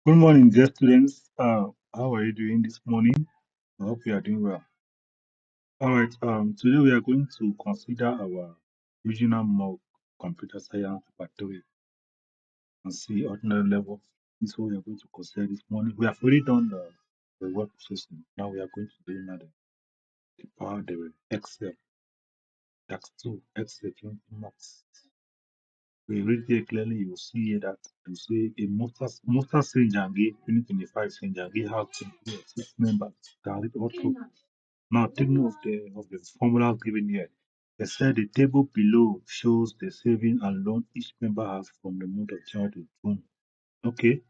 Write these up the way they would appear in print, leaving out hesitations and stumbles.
Good morning, dear students. How are you doing this morning? I hope you are doing well. All right. Today we are going to consider our regional mock computer science part 3 and see ordinary level. This is what we are going to consider this morning. We have already done the word processing. Now we are going to do another the power the Excel. That's 2 Excel 20 marks. We read here clearly, you will see here that you see a Motor Njangi 2025 Njangi has 6 members that read all through. Now, take note of the formulas given here. They said the table below shows the saving and loan each member has from the month of January to June. Okay,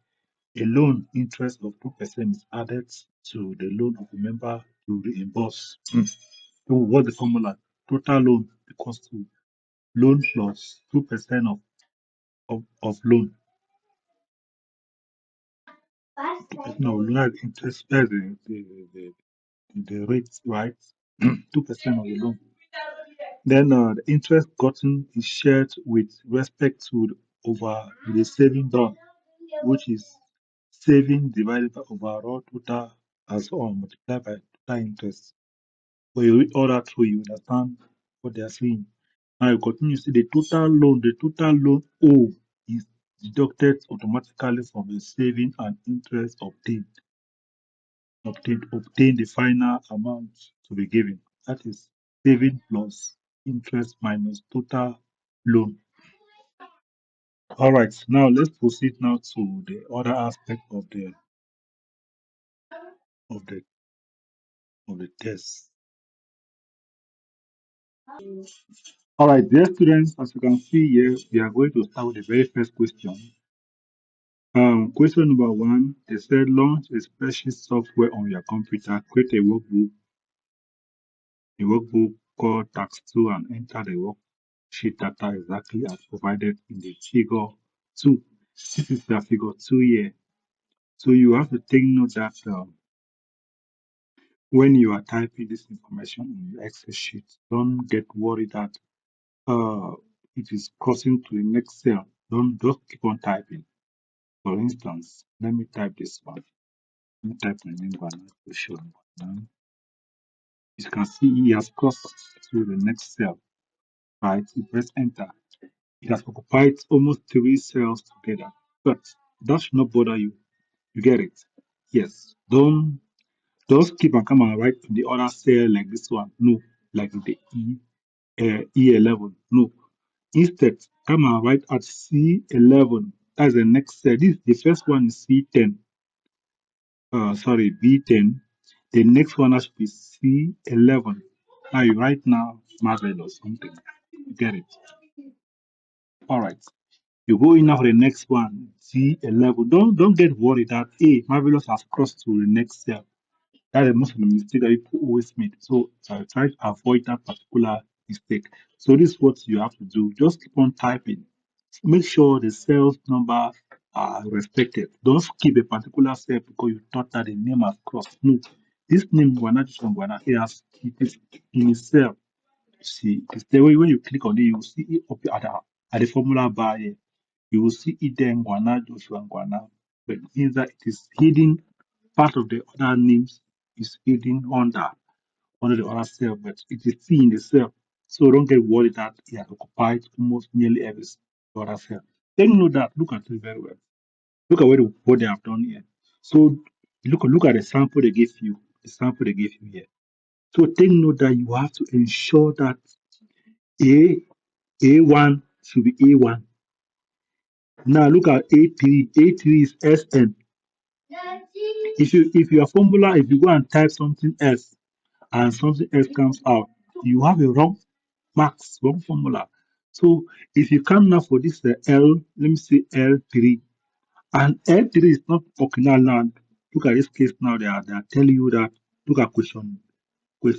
a loan interest of 2% is added to the loan of a member to reimburse. So, what's the formula? Total loan equals to loan plus 2% of loan. 2% of loan is interest, that's the rate, right? 2% of the loan. Then the interest gotten is shared with respect to over the saving done, which is saving divided by overall total as all multiplied by total interest. When you read all that through, you understand what they are saying. Now you continue to see the total loan O is deducted automatically from the saving and interest obtained obtain the final amount to be given. That is saving plus interest minus total loan. All right, now let's proceed now to the other aspect of the of the test. All right, dear students, as you can see here, we are going to start with the very first question. Question number 1, they said launch a spreadsheet software on your computer, create a workbook called task 2 and enter the worksheet data exactly as provided in the figure 2. This is the figure 2 here. So you have to take note that when you are typing this information in your Excel sheet, don't get worried that it is crossing to the next cell. Don't just keep on typing. For instance, let me type this one. Let me type my name Ngwana to show Ngwana. As you can see, he has crossed to the next cell. Right? You press enter. It has occupied almost 3 cells together. But that should not bother you. You get it? Yes. Don't just keep and come and write in the other cell like this one. No, like the E11. No. Instead, come and write at C11. That's the next cell. The first one is C10. Sorry, B10. The next one has to be C11. Now you write now Marvel or something. You get it? All right. You go in now for the next one, C11. Don't get worried that Marvelous has crossed to the next cell. That's the most of the mistake that people always make. So try to avoid that particular mistake. So this is what you have to do. Just keep on typing. Make sure the cells number are respected. Don't skip a particular cell because you thought that the name has crossed. No. This name Ngwana Ngwana it is in a cell. See, it's the way when you click on it, you will see it up at the formula bar here. You will see it there Ngwana Joshua Ngwana. But it means that it is hidden. Part of the other names is hidden under the other cell, but it is still in the cell. So don't get worried that it has occupied almost nearly every other cell. Take note that look at it very well. Look at what they have done here. So look at the sample they gave you. The sample they gave you here. So take note that you have to ensure that A1 should be A1. Now look at A3. A3 is SN. If your formula, if you go and type something else and something else comes out, you have a wrong marks, wrong formula. So if you come now for this L, let me say L3, and L3 is not working out now. Look at this case now. They are telling you that. Look at question 3,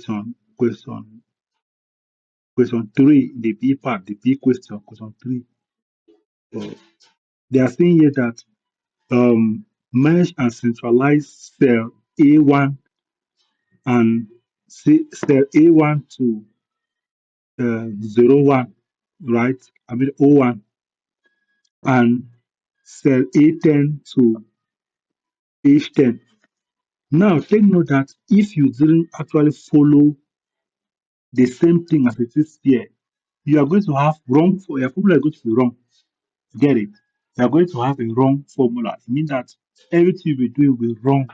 the B part, the B question 3. They are saying here that merge and centralize cell A1 and cell A1 to 01, right? I mean O1, and cell A10 to page 10. Now, take note that if you didn't actually follow the same thing as it is here, you are going to have wrong, your formula is going to be wrong. Get it? You are going to have a wrong formula. It means that everything you will do will be wrong.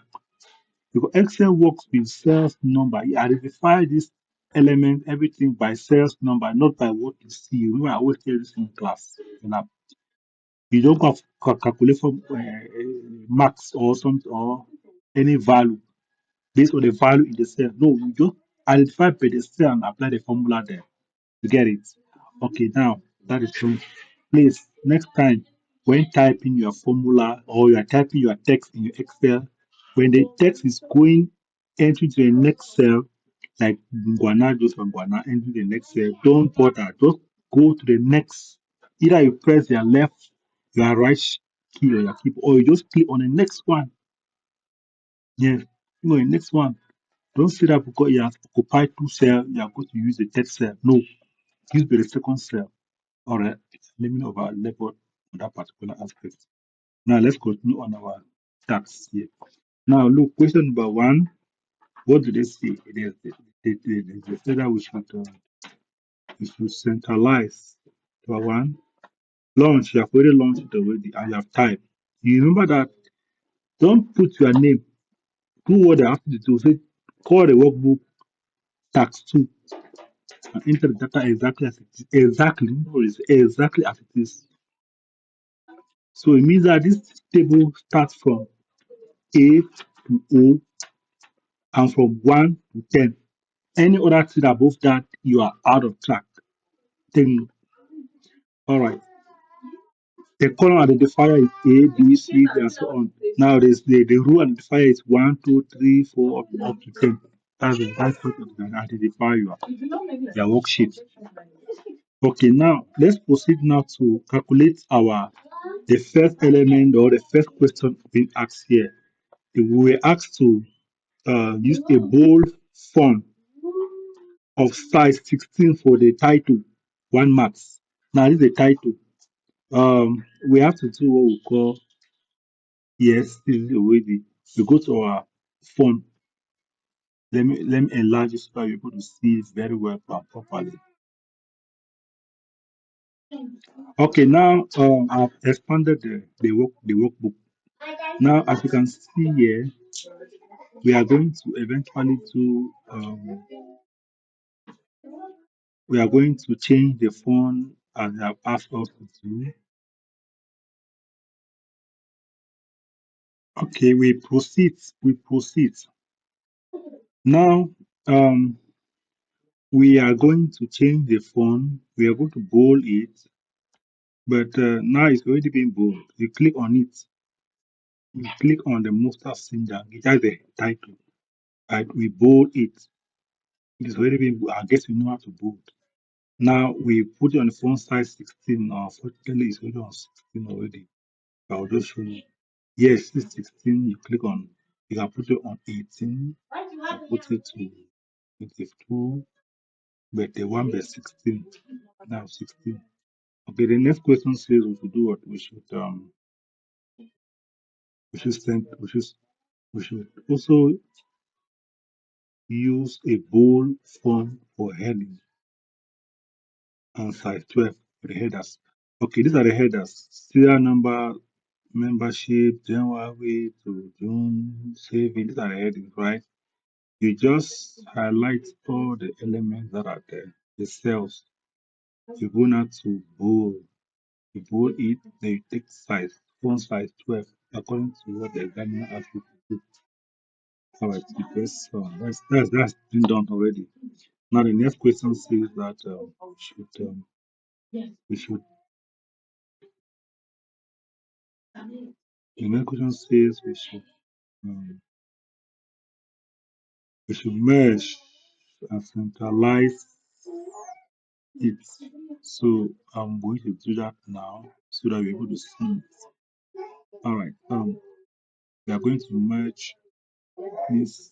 Because Excel works with sales number. You identify this element, everything by sales number, not by what you see. Remember, I always tell this in class. You don't calculate for max or something or any value based on the value in the cell. No, you just identify by the cell and apply the formula there. You get it? Okay, now that is true. Please, next time when typing your formula or you are typing your text in your Excel, when the text is going entering to the next cell, like Ngwana, just from Ngwana, entering the next cell, don't bother. Just go to the next. Either you press your left, your right key or your keyboard, or you just click on the next one. Yes, no, the next one. Don't say that because you have occupied two cells, you are going to use the third cell. No, use the second cell. All right, let me know about level on that particular aspect. Now let's continue on our tasks here. Now look, question number 1. What do they say? They say that we should centralize. Number 1, launch. You have already launched it already, and you have typed. You remember that. Don't put your name. Do what they have to do. Say, call the workbook tax 2 and enter the data exactly as it is. Exactly as it is. So it means that this table starts from A to O and from 1 to 10. Any other thing above that, you are out of track. Take note. All right. The column identifier is A, B, C, D, and so on. Now the row identifier is 1, 2, 3, 4, up to 10. That's what you can identify your worksheet. Okay, now let's proceed now to calculate the first element or the first question being asked here. We were asked to use a bold font of size 16 for the title, 1 marks. Now this is the title. We have to do what we call, yes, this is already. We go to our font. Let me enlarge it so that you're able to see it very well properly. Okay, now I've expanded the workbook. Now, as you can see here, we are going to eventually do we are going to change the font as I have asked us to do. Okay, we proceed. We proceed. Now, we are going to change the font. We are going to bold it, but now it's already been bold. You click on it. You click on the Mustafa Njangi. That's the title. And we bold it. It's already been. I guess we know how to bold. Now we put it on the font size 16. Unfortunately, it's already on 16 already. I'll just show you. Yes, it's 16. You click on. You can put it on 18. Put it to 22. But the one by 16. Now 16. Okay, the next question says we should do what? We should send we should also use a bold font for heading and size 12 for the headers. Okay, these are the headers. Serial number, membership, January to June, saving. These are the headings, right? You just highlight all the elements that are there, the cells. You go now to bold. You bold it, then you take size, font size 12, according to what the examiner asked you to do. All right, you press that's been done already. Now the next question says that we should the next question says um, we should merge and centralize it. So I'm going to do that now so that we're able to see it. All right. We are going to merge this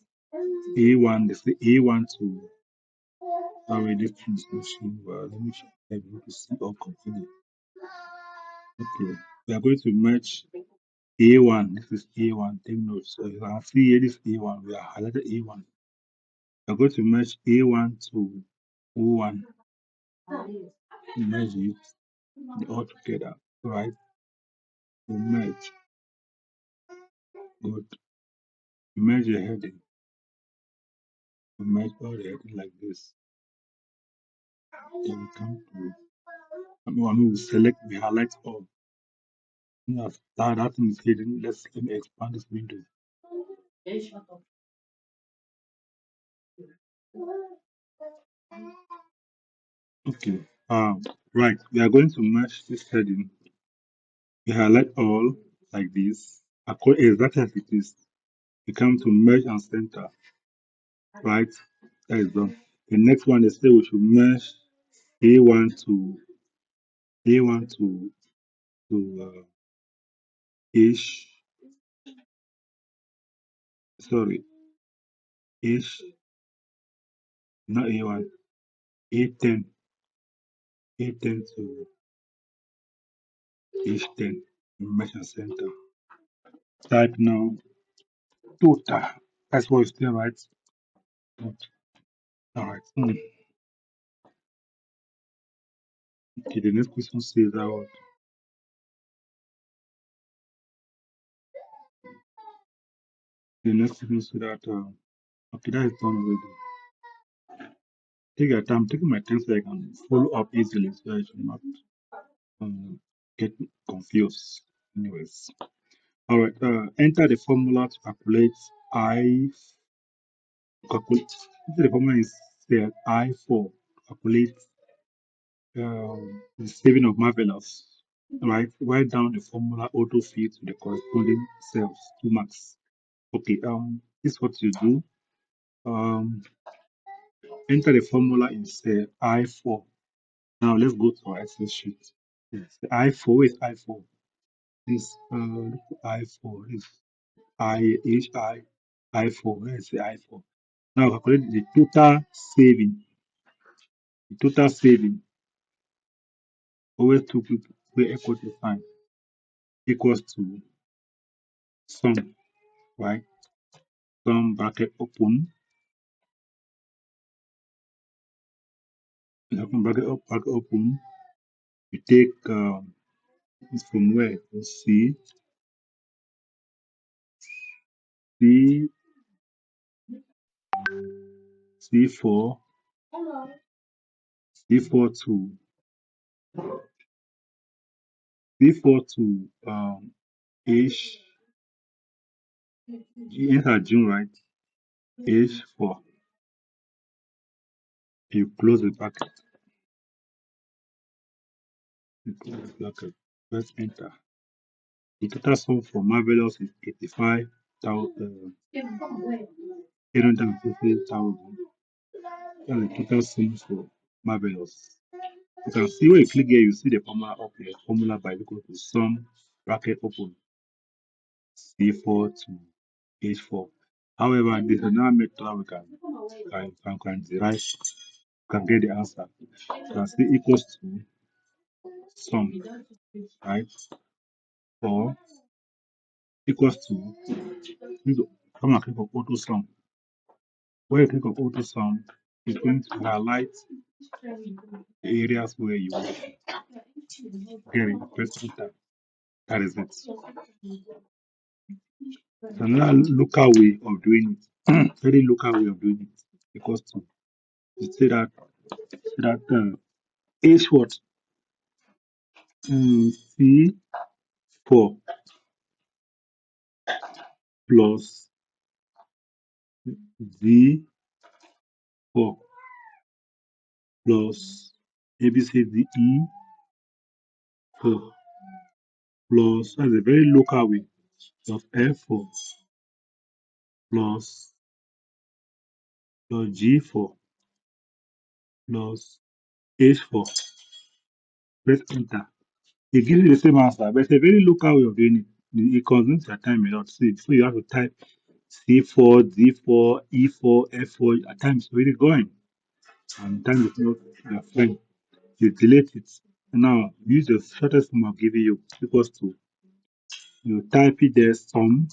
A1, this A1 to this transmission. Well, let me be able to see all completely. Okay. We are going to merge A1, this is A1, take notes. So you can see here this A1, we are highlighted A1. We're going to merge A1 to O1, merge it all together, right? We merge, good. Merge the heading, we merge all the heading like this. Then we come to, we select, we highlight all. Yes, that thing is hidden. Let me expand this window. Okay. Right. We are going to merge this heading. We highlight all like this. Exactly as it is. We come to merge and center. Right. That is done. The next one is say we should merge A1 to A1 to H. Sorry, H. Not A1. A10. A10 to H10. Merge and center. Type now. Total. That's what it's there, right? All right. Okay, the next question says that the next question says that okay, that is done already. Take your time, taking my time so I can follow up easily so I should not get confused. Anyways. All right, enter the formula to calculate calculate the formula is there I4 calculate the saving of marvelous. Right, write down the formula auto fill to the corresponding cells, 2 marks. Okay, this is what you do. Enter the formula in cell I4. Now let's go to our Excel sheet. Yes, the I4 is I4. This I4 is I4. Let's say I4. Now calculate the total saving. The total saving always two people we equal to sign equals to sum, right? Sum bracket open. Open bracket open. We take it's from where? C C C4 C4 to C4 to H. You enter June, right? H4. You close the bracket. You close the bracket. Press enter. The total sum for marvelous is 85,000. 850,000. That's the total sum for marvelous. You can see when you click here, you see the formula up here. Formula by equal to sum bracket open C4 to H4. However, there's another method we can derive, can get the answer. You can see equals to sum, right? Or equals to, come and click on auto sum. When you click on auto sum, it's going to highlight the areas where you want to get it. Press enter. That is it. So another local way of doing it, very local way of doing it, equals to, you say that H what? C4 plus Z4 plus ABCDE4 plus, that's a very local way of F4 plus G4 plus H4. Press enter. It gives you the same answer, but it's a very local way of doing it. It consumes your time a lot. So you have to type C4, D4, E4, F4. At times it's really going. And time is not your friend. You delete it. Now use the shortest form I've given you equals to You type it there, sum.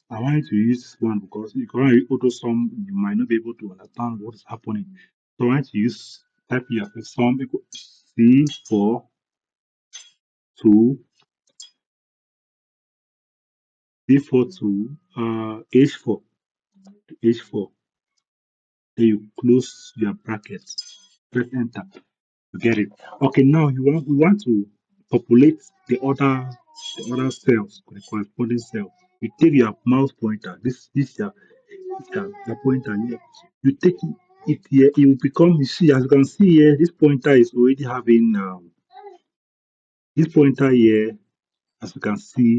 I want you to use this one because if you want to auto sum, you might not be able to understand what is happening. So I want to use type here sum equal C4 to H4 to H4. Then you close your brackets. Press enter. You get it. Okay, now we want to populate the other cells, the corresponding cell. You take your mouse pointer. This is your pointer here. You take it here. It will become. You see, as you can see here, this pointer is already having this pointer here. As you can see,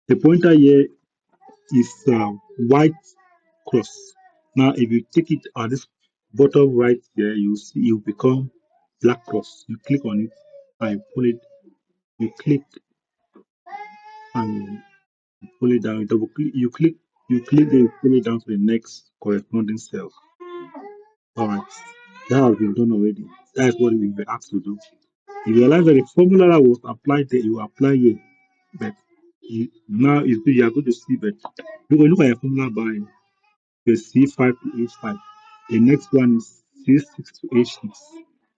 the pointer here is white cross. Now, if you take it at this bottom right there, you see it will become black cross. You click on it and you pull it. You click and you pull it down. You double click. Then you pull it down to the next corresponding cell. All right, that has been done already. That is what we were asked to do. You realize that the formula that was applied there, you apply here, but now you are going to see that. Look at your formula by the C5 to H5. The next one is C6 to H6.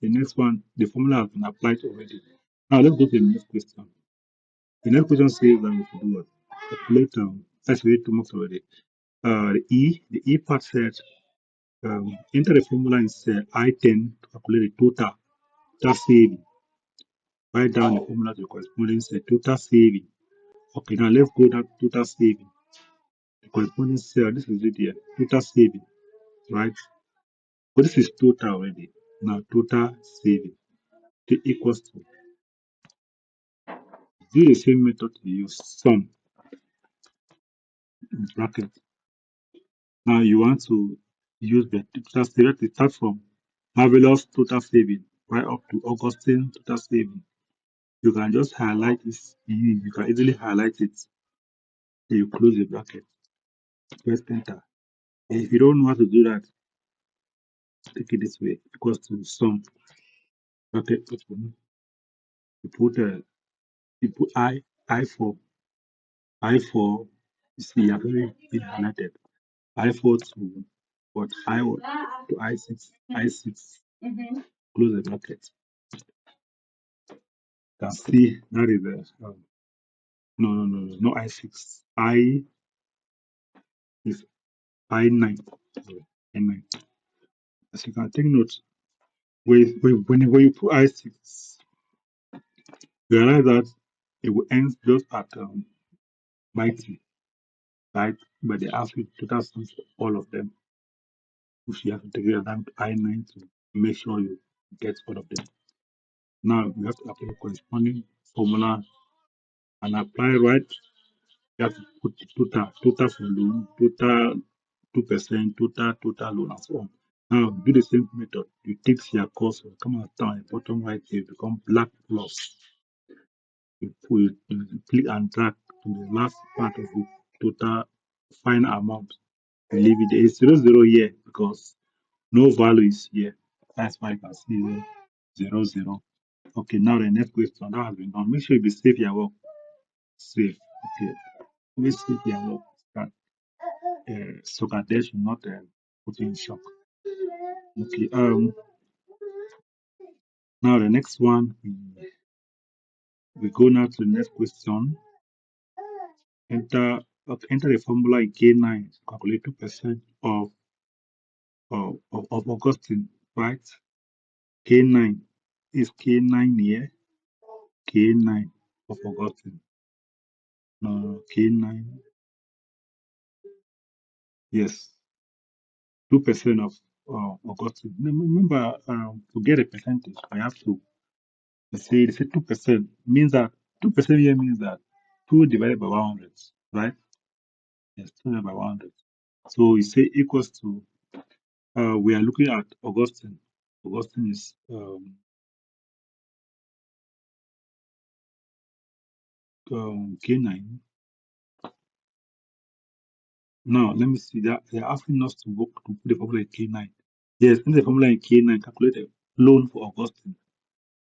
The next one, the formula has been applied already. Now let's go to the next question. The next question says that we should do what? Calculate actually two marks already. The E part said enter the formula in cell I10 to calculate the total saving. Write down the formula to the corresponding cell total saving. Okay, now let's go down to total saving. The corresponding cell, this is it here, total saving, right? But this is total already. Now total saving equals to do the same method to use sum in bracket. Now you want to use the total saving to start from marvelous total saving right up to Augustine total saving. You can just highlight this. You can easily highlight it. Then you close the bracket. Press enter. And if you don't know how to do that, take it this way. Equals to sum bracket. You put I4. You see, you have already been highlighted. I4 to what? I1 to I6. Close the bracket. You can see that is no I6. I is I9. Sorry, I9. As you can take note, when you put I6, you realize that it will end just at 90, right? But they ask you total sums for all of them, which you have to take it down to I9 to make sure you get all of them. Now you have to apply the corresponding formula and apply right. You have to put total for loan, total 2%, total loan, and so on. Now do the same method. You take your course, come out down, bottom right here, become black plus. You click and drag to the last part of the total final amount. And leave it there. It's 00 here because no value is here. That's why you can see 00. Okay, now the next question that has been done. Make sure you be save your work. Save. Okay. Please save your work. So that they should not put you in shock. Okay. Now the next one, we go now to the next question. Enter the formula in K9 to calculate 2% of Augustine, right? K9 is K9 here. K9 of Augustine. No, K9. Yes. 2% of Augustine. Remember, to get a percentage, I have to say 2% means that 2% here means that 2 divided by 100, right? Yes, 2 divided by 100. So you say equals to, we are looking at Augustine. Augustine is K9. Now, let me see that they're asking us to put the formula in K9. Yes, in the formula in K9, calculate a loan for Augustine.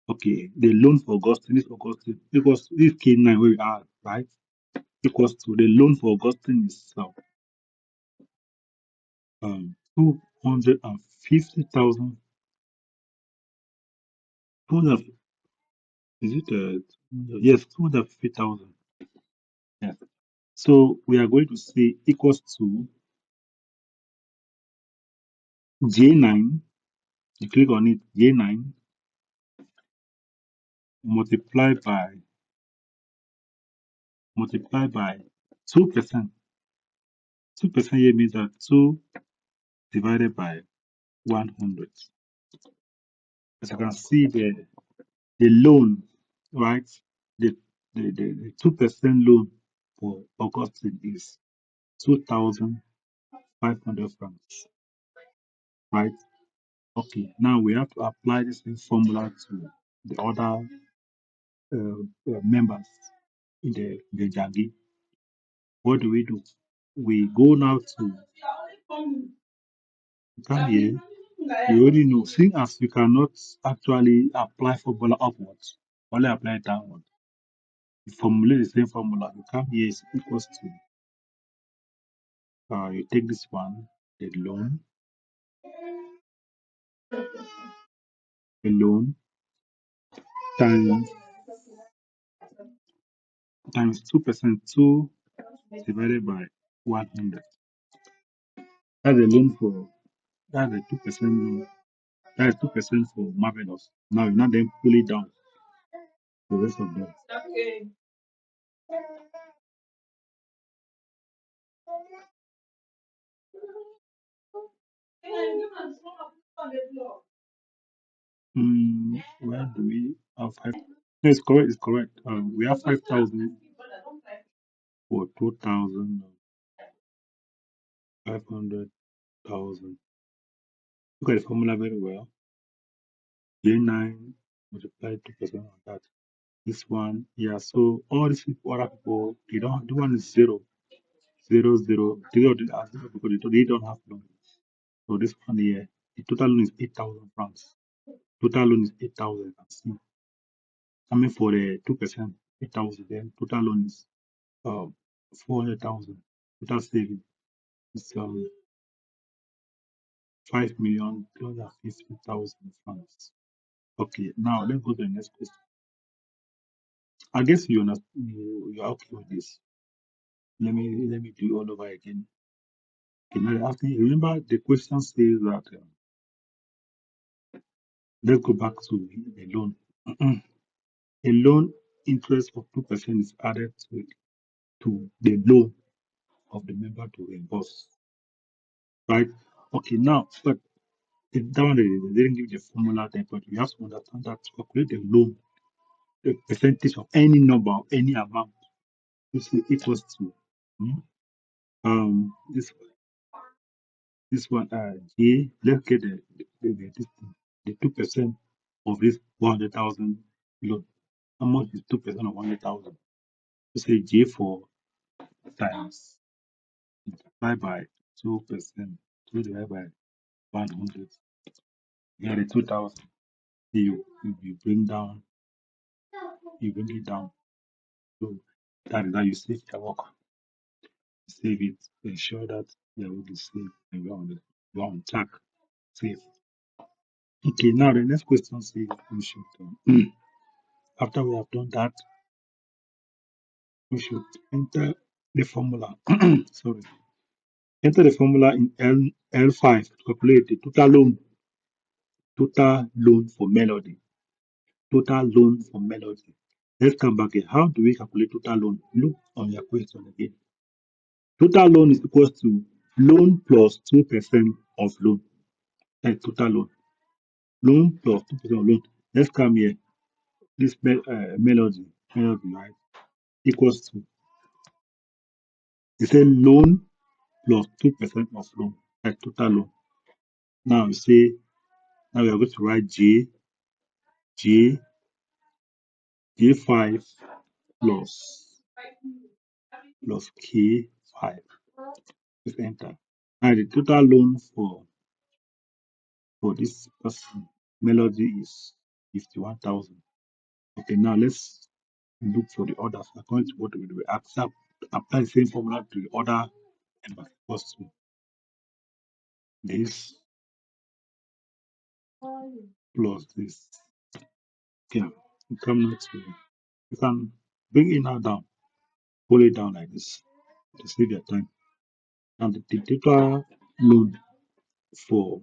Okay, the loan for Augustine is Augustine equals this K9 where we are, right? Equals to the loan for Augustine is 250,000. 200, is it yes, 250,000. Yes. So we are going to say equals to J9. You click on it, J9 multiplied by 2%. 2% here means that 2 divided by 100. As you can see the loan, right? The 2% loan for Augustine is 2,500 francs, right? Okay, now we have to apply this same formula to the other members in the Njangi. What do? We go now to come here. You already know, seeing as you cannot actually apply formula upwards, only apply it downward. You formulate the same formula. You come here is equals to you take this one, the loan times 2%, 2 divided by 100. That's the loan for that's the 2% loan. That is 2% for marvelous. Now you now then pull it down the rest of them. Where do we have 5? No, it's correct. It's correct. We have 5,000 for 2,500,000. Look at the formula very well. J9 multiply 2% on that. This one, yeah. So all these people, other people, they don't. The one is 0, 0, 0. They don't because they don't have loan. So this one here, the total loan is 8,000 francs. Total loan is 8,000. See, coming for the 2%, 8,000. Then total loan is 400,000. Total saving is 5,250,000 francs. Okay, now let's go to the next question. I guess you understand. You're okay with this. Let me do it all over again. Okay, now asking, remember the question says that let's go back to the loan. A loan interest of 2% is added to the loan of the member to reimburse. Right? Okay, now, but that one they didn't give the formula there, but you have to understand that to calculate the loan, the percentage of any number, any amount, this is equals to this one J. Let's get the 2% of this 100,000 loan. How much is 2% of 100,000? We say J4 times multiplied by 2%, 2 divided by 100. Here the 2,000. You bring down, you bring it down. So that is how you save your work. Save it, ensure that you are able to save and you're on track. Save. Okay, now the next question says we should after we have done that, we should enter the formula. Sorry. Enter the formula in L5 to calculate the total loan for melody. Total loan for melody. Let's come back here. How do we calculate total loan? Look on your question again. Total loan is equal to loan plus 2% of loan. That's total loan. Loan plus 2% of loan. Let's come here. This melody, right, equals to, it says loan plus 2% of loan. That's total loan. Now now we are going to write J, J5 plus K5. Let's enter. Now the total loan for this person, melody is 51,000. Okay, now let's look for the others according to what we do. Accept, apply the same formula to the other numbers. Equals to this plus this. Okay, you come now to, you can bring it now down, pull it down like this to save your time. And the total loan for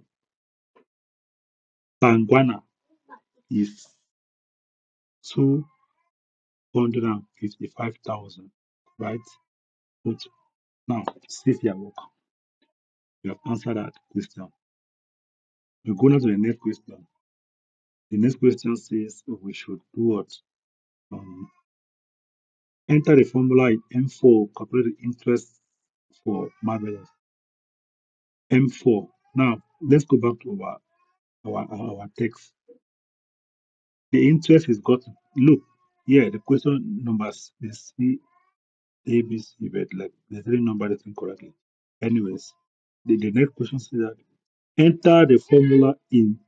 Ngwana is 255,000, right? But now, save your work. You have answered that question. We go now to the next question. The next question says we should do what? Um, Enter the formula in M4, calculate the interest for marvelous. M4. Now, let's go back to our text. The interest is got. Look, yeah, the question numbers is C, A, B, C, but like the three numbers is incorrectly. Anyways, the next question says that enter the formula in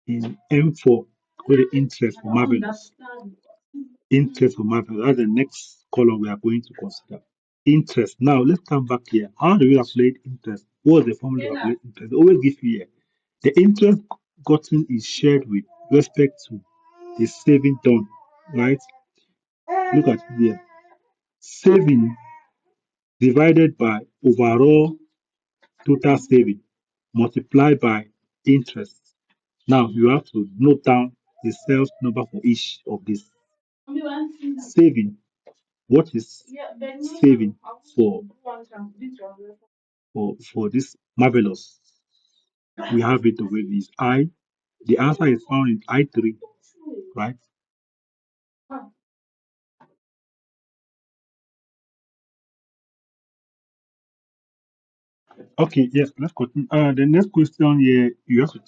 M4 with the interest for marvelous. Interest for marvelous. That's the next column we are going to consider. Interest. Now let's come back here. How do we calculate interest? What is the formula to calculate interest? They always give you here. The interest gotten is shared with respect to the saving done, right? Look at it here. Saving divided by overall total saving multiplied by interest. Now you have to note down the sales number for each of these. Saving. What is saving for this marvelous? We have it the way it is. The answer is found in I3, right? Okay, yes, let's continue. The next question here, you have to